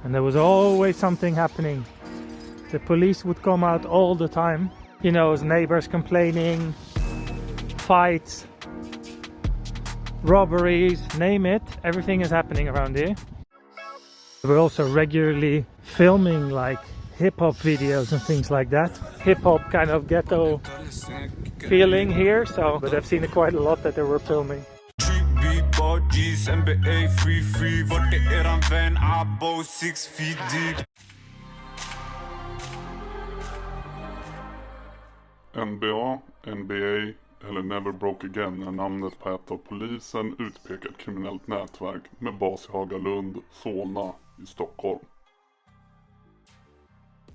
And there was always something happening. The police would come out all the time. You know, as neighbors complaining, fights, robberies, name it. Everything is happening around here. We're also regularly filming like hip-hop videos and things like that. Hip-hop kind of ghetto feeling here. But I've seen it quite a lot that they were filming. G's, NBA, free, vart är eran vän? Abo, 6 feet deep. NBA, NBA eller Never Broke Again är namnet på ett av polisen utpekat kriminellt nätverk med bas i Hagalund, Solna i Stockholm.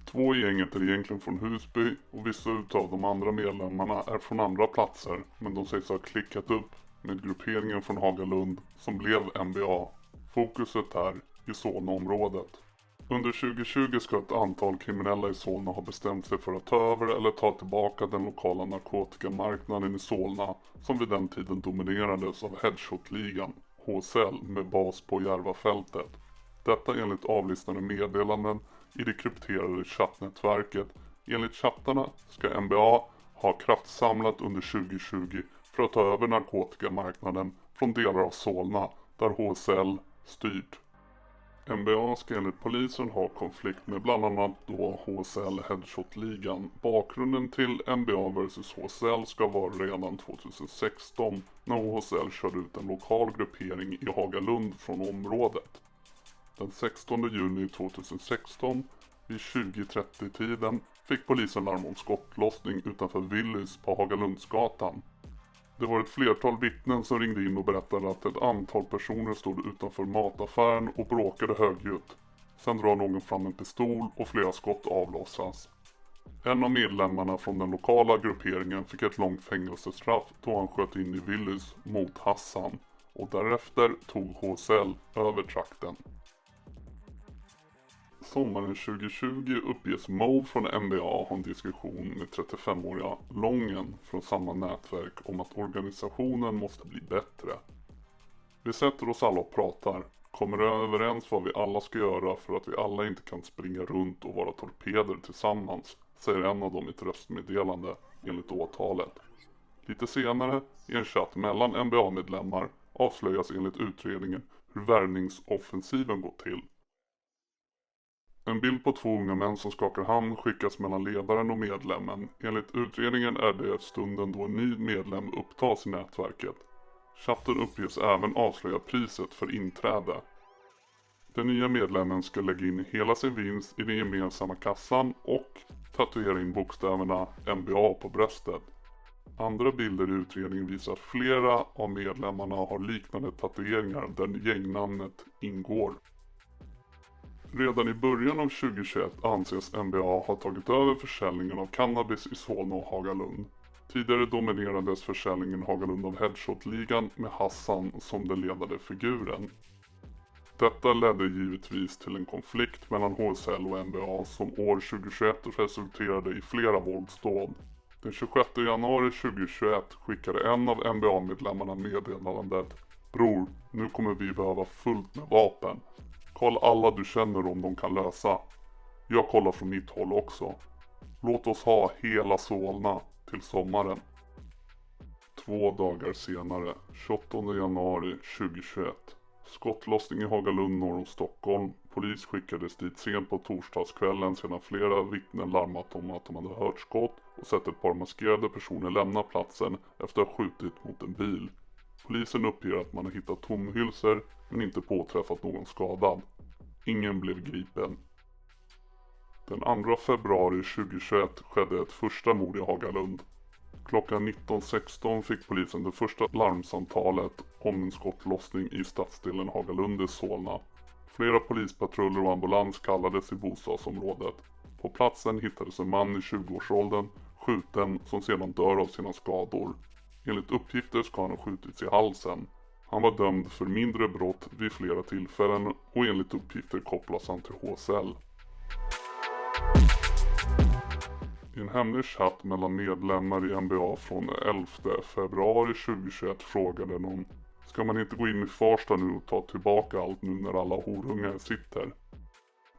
Två i gänget är egentligen från Husby och vissa utav de andra medlemmarna är från andra platser, men de sägs ha klickat upp med grupperingen från Hagalund som blev NBA. Fokuset är i Solna-området. Under 2020 ska ett antal kriminella i Solna ha bestämt sig för att ta över eller ta tillbaka den lokala narkotikamarknaden i Solna som vid den tiden dominerades av Headshot-ligan, HSL, med bas på Järvafältet. Detta enligt avlyssnade meddelanden i det krypterade chattnätverket. Enligt chattarna ska NBA ha kraftsamlat under 2020 för att ta över narkotikamarknaden från delar av Solna där HSL styrt. NBA ska enligt polisen ha konflikt med bland annat då HSL Headshot-ligan. Bakgrunden till NBA vs HSL ska vara redan 2016 när HSL körde ut en lokal gruppering i Hagalund från området. Den 16 juni 2016 vid 20:30-tiden fick polisen larm om skottlossning utanför Willys på Hagalundsgatan. Det var ett flertal vittnen som ringde in och berättade att ett antal personer stod utanför mataffären och bråkade högljutt. Sen drar någon fram en pistol och flera skott avlossas. En av medlemmarna från den lokala grupperingen fick ett långt fängelsestraff då han sköt in i Willys mot Hassan och därefter tog HSL över trakten. Sommaren 2020 uppges Mo från NBA ha en diskussion med 35-åriga Lången från samma nätverk om att organisationen måste bli bättre. Vi sätter oss alla och pratar, kommer överens vad vi alla ska göra för att vi alla inte kan springa runt och vara torpeder tillsammans, säger en av dem i ett röstmeddelande enligt åtalet. Lite senare i en chatt mellan NBA-medlemmar avslöjas enligt utredningen hur värvningsoffensiven gått till. En bild på två unga män som skakar hand skickas mellan ledaren och medlemmen. Enligt utredningen är det stunden då en ny medlem upptas i nätverket. Chatten uppges även avslöja priset för inträde. Den nya medlemmen ska lägga in hela sin vinst i den gemensamma kassan och tatuera in bokstäverna NBA på bröstet. Andra bilder i utredningen visar att flera av medlemmarna har liknande tatueringar där gängnamnet ingår. Redan i början av 2021 anses NBA ha tagit över försäljningen av cannabis i Solna och Hagalund. Tidigare dominerades försäljningen Hagalund av Headshot-ligan med Hassan som den ledande figuren. Detta ledde givetvis till en konflikt mellan HSL och NBA som år 2021 resulterade i flera våldsdåd. Den 26 januari 2021 skickade en av NBA-medlemmarna meddelandet: "Bror, nu kommer vi behöva fullt med vapen. Kolla alla du känner om de kan lösa. Jag kollar från mitt håll också. Låt oss ha hela Solna till sommaren." 2 dagar senare, 28 januari 2021. Skottlossning i Hagalund norr om Stockholm. Polis skickades dit sent på torsdagskvällen sedan flera vittnen larmat om att de hade hört skott och sett ett par maskerade personer lämna platsen efter att ha skjutit mot en bil. Polisen uppger att man har hittat tomhylsor men inte påträffat någon skadad. Ingen blev gripen. Den 2 februari 2021 skedde ett första mord i Hagalund. Klockan 19.16 fick polisen det första larmsamtalet om en skottlossning i stadsdelen Hagalund i Solna. Flera polispatruller och ambulans kallades i bostadsområdet. På platsen hittades en man i 20-årsåldern skjuten som sedan dör av sina skador. Enligt uppgifter ska han ha skjutits i halsen. Han var dömd för mindre brott vid flera tillfällen och enligt uppgifter kopplas han till HSL. I en hemlig chatt mellan medlemmar i NBA från 11 februari 2021 frågade någon: ska man inte gå in i Farsta nu och ta tillbaka allt nu när alla horungar sitter?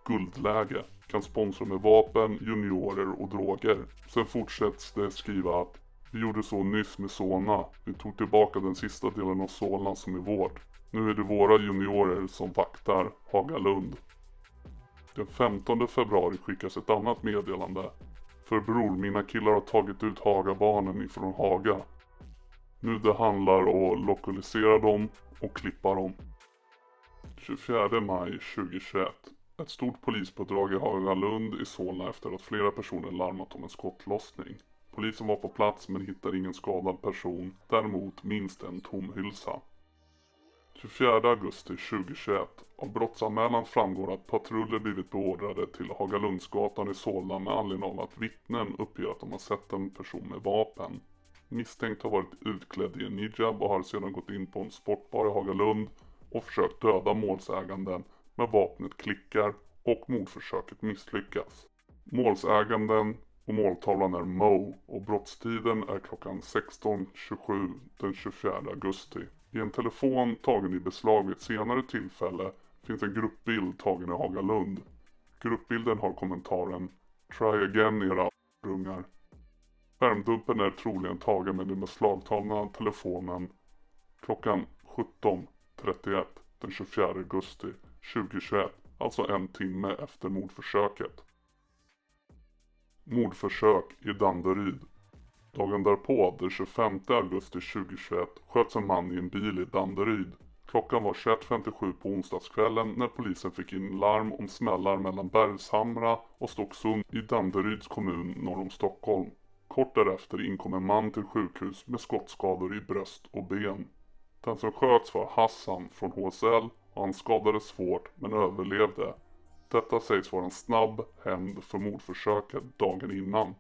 Guldläge. Kan sponsra med vapen, juniorer och droger. Sen fortsätts det skriva att vi gjorde så nyss med Solna. Vi tog tillbaka den sista delen av Solna som är vårt. Nu är det våra juniorer som vaktar Hagalund. Den 15 februari skickas ett annat meddelande. För bror, mina killar har tagit ut Hagabarnen ifrån Haga. Nu det handlar om att lokalisera dem och klippa dem. 24 maj 2021. Ett stort polispådrag i Hagalund i Solna efter att flera personer larmat om en skottlossning. Polisen var på plats men hittar ingen skadad person, däremot minst en tom hylsa. 24 augusti 2021. Av brottsanmälan framgår att patruller blivit beordrade till Hagalundsgatan i Solna med anledning av att vittnen uppger att de har sett en person med vapen. Misstänkt har varit utklädd i en hijab och har sedan gått in på en sportbar i Hagalund och försökt döda målsäganden, men vapnet klickar och mordförsöket misslyckas. Målsäganden och måltavlan är Mo och brottstiden är klockan 16:27 den 24 augusti. I en telefon tagen i beslag vid ett senare tillfälle finns en gruppbild tagen i Hagalund. Gruppbilden har kommentaren "Try again era rungar". Skärmdumpen är troligen tagen med den beslagtagna telefonen klockan 17:31 den 24 augusti 2021, alltså en timme efter mordförsöket. Mordförsök i Danderyd. Dagen därpå, den 25 augusti 2021, sköts en man i en bil i Danderyd. Klockan var 21:57 på onsdagskvällen när polisen fick in larm om smällar mellan Bergshamra och Stocksund i Danderyds kommun norr om Stockholm. Kort därefter inkom en man till sjukhus med skottskador i bröst och ben. Den som sköts var Hassan från HSL och han skadades svårt men överlevde. Detta sägs vara en snabb hämnd för mordförsöket dagen innan.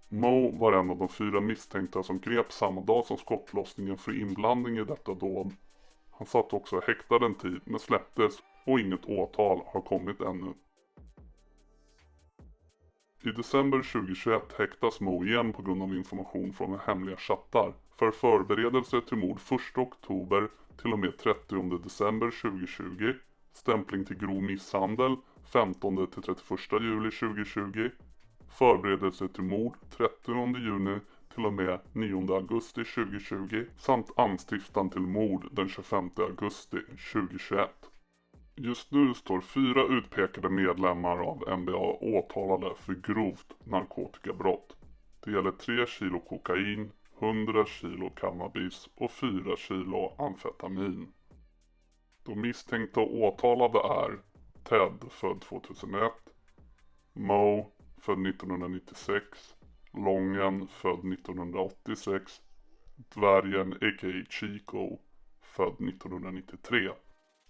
Mo var en av de 4 misstänkta som greps samma dag som skottlossningen för inblandning i detta dåd. Han satt också häktad en tid men släpptes och inget åtal har kommit ännu. I december 2021 häktas Mo igen på grund av information från hemliga chattar för förberedelse till mord 1 oktober till och med 30 december 2020, stämpling till grov misshandel 15 till 31 juli 2020, förberedelse till mord 30 juni till och med 9 augusti 2020 samt anstiftan till mord den 25 augusti 2021. Just nu står 4 utpekade medlemmar av NBA åtalade för grovt narkotikabrott. Det gäller 3 kilo kokain, 100 kilo cannabis och 4 kilo amfetamin. De misstänkta åtalade är Ted, född 2001, Mo, född 1996, Lången, född 1986, Dvärgen a.k.a. Chico, född 1993.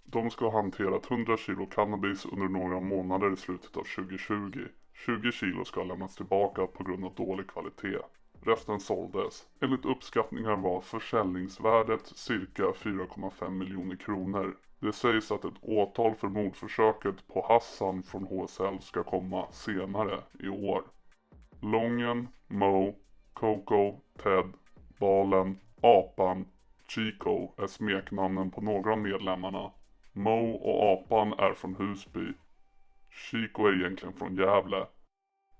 De ska ha hanterat 100 kilo cannabis under några månader i slutet av 2020. 20 kilo ska lämnas tillbaka på grund av dålig kvalitet. Resten såldes. Enligt uppskattningar var försäljningsvärdet cirka 4,5 miljoner kronor. Det sägs att ett åtal för mordförsöket på Hassan från HSL ska komma senare i år. Lången, Mo, Coco, Ted, Balen, Apan, Chico är smeknamnen på några av medlemmarna. Mo och Apan är från Husby. Chico är egentligen från Gävle.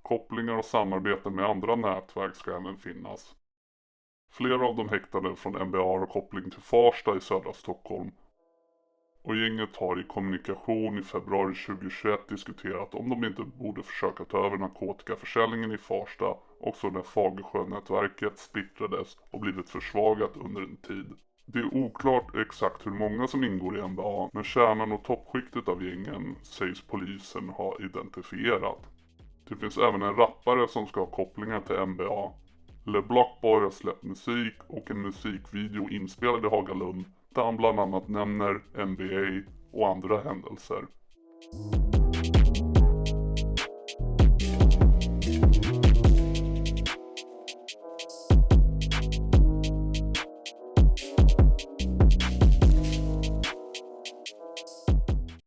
Kopplingar och samarbete med andra nätverk ska även finnas. Flera av de häktade från NBA har koppling till Farsta i södra Stockholm. Och gänget har i kommunikation i februari 2021 diskuterat om de inte borde försöka ta över narkotikaförsäljningen i Farsta också när Fagersjönätverket splittrades och blivit försvagat under en tid. Det är oklart exakt hur många som ingår i NBA, men kärnan och toppskiktet av gängen sägs polisen ha identifierat. Det finns även en rappare som ska ha kopplingar till NBA. LeBlockboy har släppt musik och en musikvideo inspelad i Hagalund där han bland annat nämner NBA och andra händelser.